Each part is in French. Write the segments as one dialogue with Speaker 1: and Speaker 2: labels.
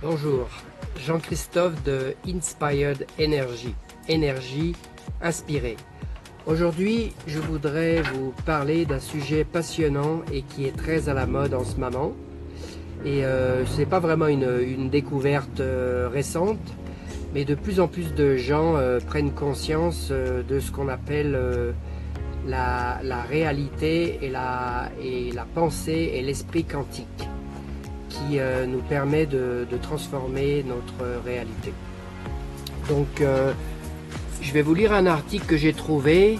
Speaker 1: Bonjour, Jean-Christophe de Inspired Energy, énergie inspirée. Aujourd'hui, je voudrais vous parler d'un sujet passionnant et qui est très à la mode en ce moment. Et ce n'est pas vraiment une découverte récente, mais de plus en plus de gens prennent conscience de ce qu'on appelle la réalité et la pensée et l'esprit quantique, qui nous permet de transformer notre réalité. Donc je vais vous lire un article que j'ai trouvé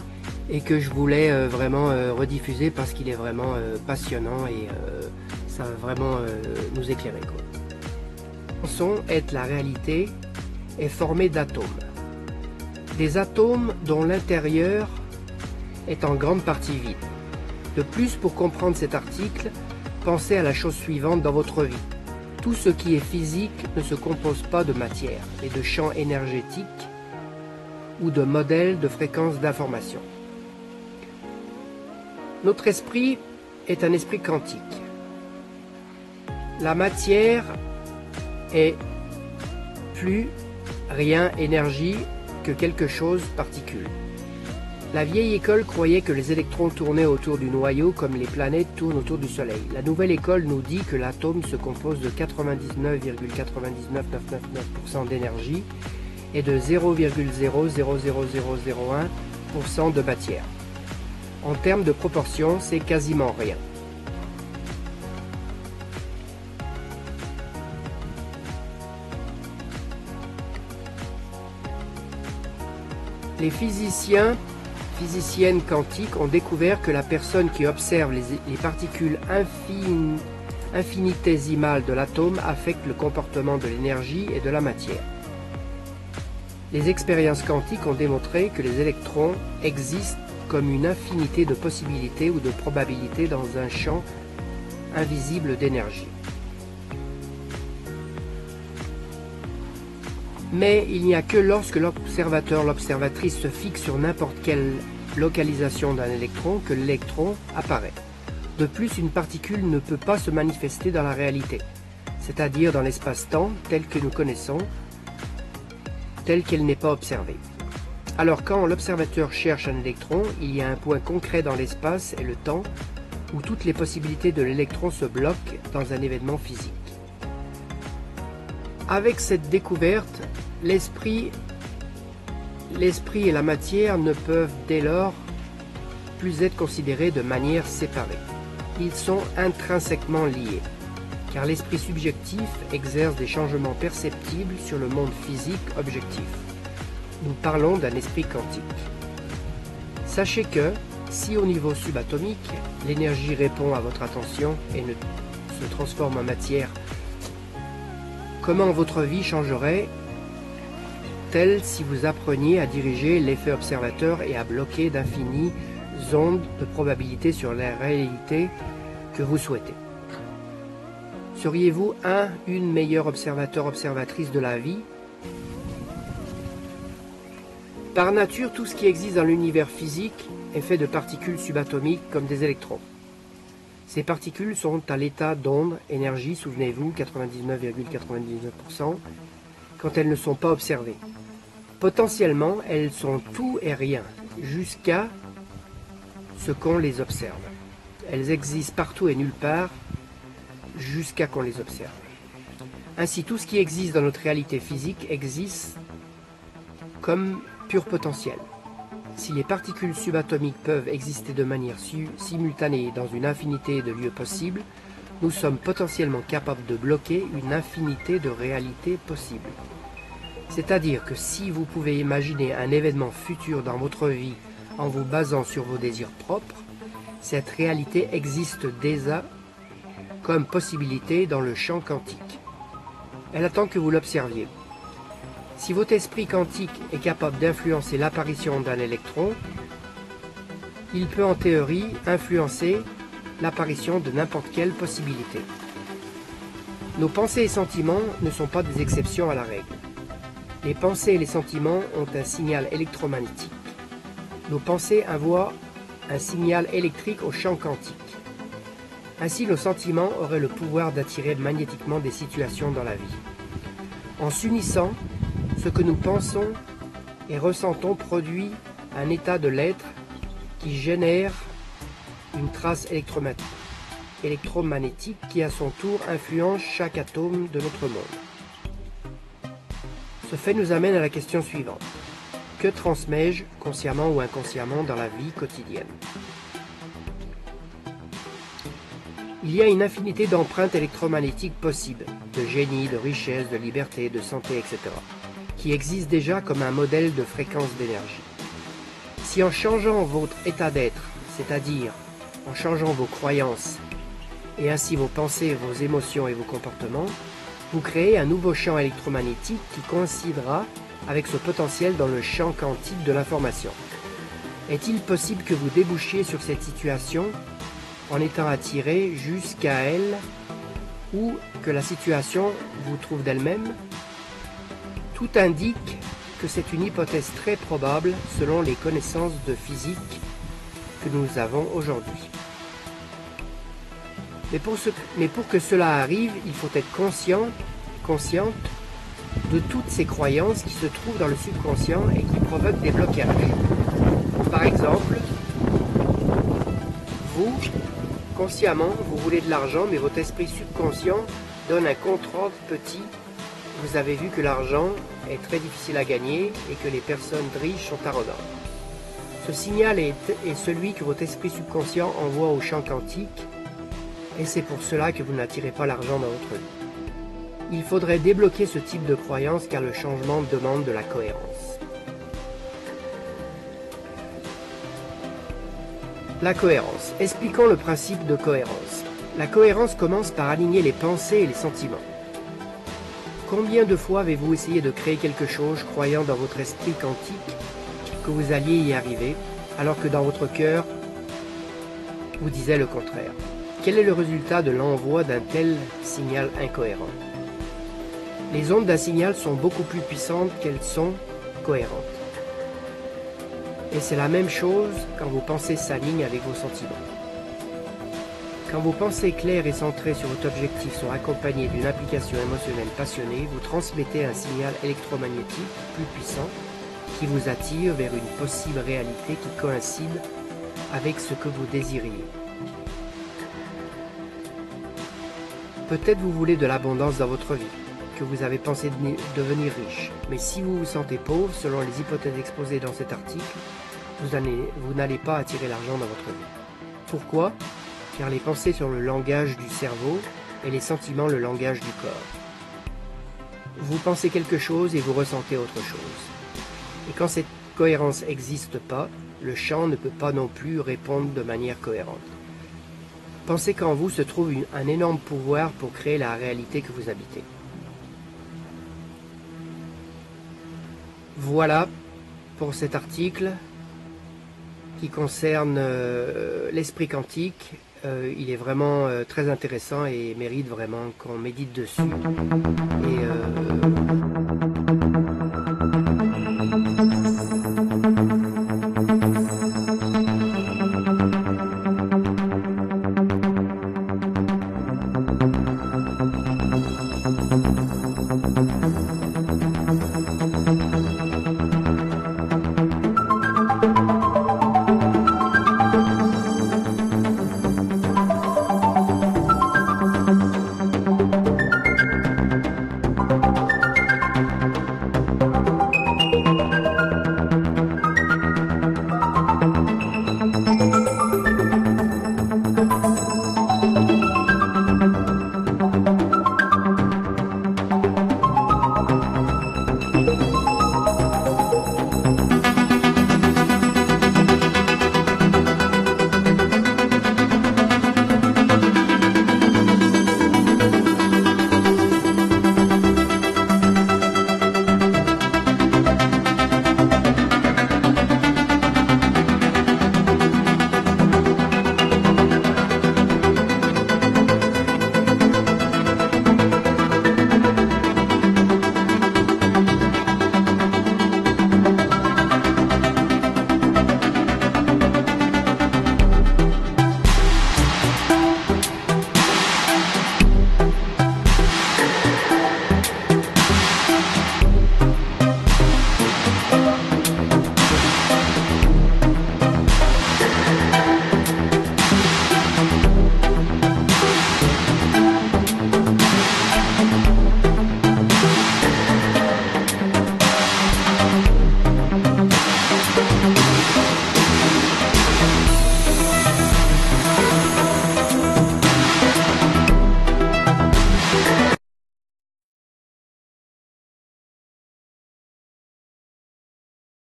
Speaker 1: et que je voulais vraiment rediffuser parce qu'il est vraiment passionnant et ça va vraiment nous éclairer, quoi. Le son est la réalité est formée d'atomes. Des atomes dont l'intérieur est en grande partie vide. De plus, pour comprendre cet article, pensez à la chose suivante dans votre vie. Tout ce qui est physique ne se compose pas de matière, mais de champs énergétiques ou de modèles de fréquences d'information. Notre esprit est un esprit quantique. La matière est plus rien énergie que quelque chose particule. La vieille école croyait que les électrons tournaient autour du noyau comme les planètes tournent autour du Soleil. La nouvelle école nous dit que l'atome se compose de 99,99999% d'énergie et de 0,000001% de matière. En termes de proportion, c'est quasiment rien. Les physiciennes quantiques ont découvert que la personne qui observe les particules infinitésimales de l'atome affecte le comportement de l'énergie et de la matière. Les expériences quantiques ont démontré que les électrons existent comme une infinité de possibilités ou de probabilités dans un champ invisible d'énergie. Mais il n'y a que lorsque l'observatrice se fixe sur n'importe quelle localisation d'un électron que l'électron apparaît. De plus, une particule ne peut pas se manifester dans la réalité, c'est-à-dire dans l'espace-temps tel que nous connaissons, tel qu'elle n'est pas observée. Alors quand l'observateur cherche un électron, il y a un point concret dans l'espace et le temps où toutes les possibilités de l'électron se bloquent dans un événement physique. Avec cette découverte, l'esprit et la matière ne peuvent dès lors plus être considérés de manière séparée. Ils sont intrinsèquement liés, car l'esprit subjectif exerce des changements perceptibles sur le monde physique objectif. Nous parlons d'un esprit quantique. Sachez que, si au niveau subatomique, l'énergie répond à votre attention et ne se transforme en matière, comment votre vie changerait tel si vous appreniez à diriger l'effet observateur et à bloquer d'infinies ondes de probabilité sur la réalité que vous souhaitez. Seriez-vous une meilleure observatrice de la vie? Par nature, tout ce qui existe dans l'univers physique est fait de particules subatomiques comme des électrons. Ces particules sont à l'état d'onde, énergie, souvenez-vous, 99,99%, quand elles ne sont pas observées. Potentiellement, elles sont tout et rien, jusqu'à ce qu'on les observe. Elles existent partout et nulle part, jusqu'à qu'on les observe. Ainsi, tout ce qui existe dans notre réalité physique existe comme pur potentiel. Si les particules subatomiques peuvent exister de manière simultanée dans une infinité de lieux possibles, nous sommes potentiellement capables de bloquer une infinité de réalités possibles. C'est-à-dire que si vous pouvez imaginer un événement futur dans votre vie en vous basant sur vos désirs propres, cette réalité existe déjà comme possibilité dans le champ quantique. Elle attend que vous l'observiez. Si votre esprit quantique est capable d'influencer l'apparition d'un électron, il peut en théorie influencer l'apparition de n'importe quelle possibilité. Nos pensées et sentiments ne sont pas des exceptions à la règle. Les pensées et les sentiments ont un signal électromagnétique. Nos pensées envoient un signal électrique au champ quantique. Ainsi, nos sentiments auraient le pouvoir d'attirer magnétiquement des situations dans la vie. En s'unissant, ce que nous pensons et ressentons produit un état de l'être qui génère une trace électromagnétique qui à son tour influence chaque atome de notre monde. Ce fait nous amène à la question suivante. Que transmets-je, consciemment ou inconsciemment, dans la vie quotidienne? Il y a une infinité d'empreintes électromagnétiques possibles, de génie, de richesse, de liberté, de santé, etc., qui existent déjà comme un modèle de fréquence d'énergie. Si en changeant votre état d'être, c'est-à-dire en changeant vos croyances, et ainsi vos pensées, vos émotions et vos comportements, vous créez un nouveau champ électromagnétique qui coïncidera avec ce potentiel dans le champ quantique de l'information. Est-il possible que vous débouchiez sur cette situation en étant attiré jusqu'à elle ou que la situation vous trouve d'elle-même? Tout indique que c'est une hypothèse très probable selon les connaissances de physique que nous avons aujourd'hui. Mais pour que cela arrive, il faut être consciente de toutes ces croyances qui se trouvent dans le subconscient et qui provoquent des blocages. Par exemple, vous, consciemment, vous voulez de l'argent, mais votre esprit subconscient donne un contre-ordre petit. Vous avez vu que l'argent est très difficile à gagner et que les personnes riches sont arrogantes. Ce signal est celui que votre esprit subconscient envoie au champ quantique, et c'est pour cela que vous n'attirez pas l'argent dans votre vie. Il faudrait débloquer ce type de croyance car le changement demande de la cohérence. La cohérence. Expliquons le principe de cohérence. La cohérence commence par aligner les pensées et les sentiments. Combien de fois avez-vous essayé de créer quelque chose croyant dans votre esprit quantique que vous alliez y arriver, alors que dans votre cœur, vous disait le contraire? Quel est le résultat de l'envoi d'un tel signal incohérent? Les ondes d'un signal sont beaucoup plus puissantes qu'elles sont cohérentes. Et c'est la même chose quand vos pensées s'alignent avec vos sentiments. Quand vos pensées claires et centrées sur votre objectif sont accompagnées d'une implication émotionnelle passionnée, vous transmettez un signal électromagnétique plus puissant qui vous attire vers une possible réalité qui coïncide avec ce que vous désiriez. Peut-être vous voulez de l'abondance dans votre vie, que vous avez pensé devenir riche, mais si vous vous sentez pauvre, selon les hypothèses exposées dans cet article, vous n'allez pas attirer l'argent dans votre vie. Pourquoi? Car les pensées sont le langage du cerveau et les sentiments le langage du corps. Vous pensez quelque chose et vous ressentez autre chose. Et quand cette cohérence n'existe pas, le champ ne peut pas non plus répondre de manière cohérente. Pensez qu'en vous se trouve un énorme pouvoir pour créer la réalité que vous habitez. Voilà pour cet article qui concerne l'esprit quantique. Il est vraiment très intéressant et mérite vraiment qu'on médite dessus. Et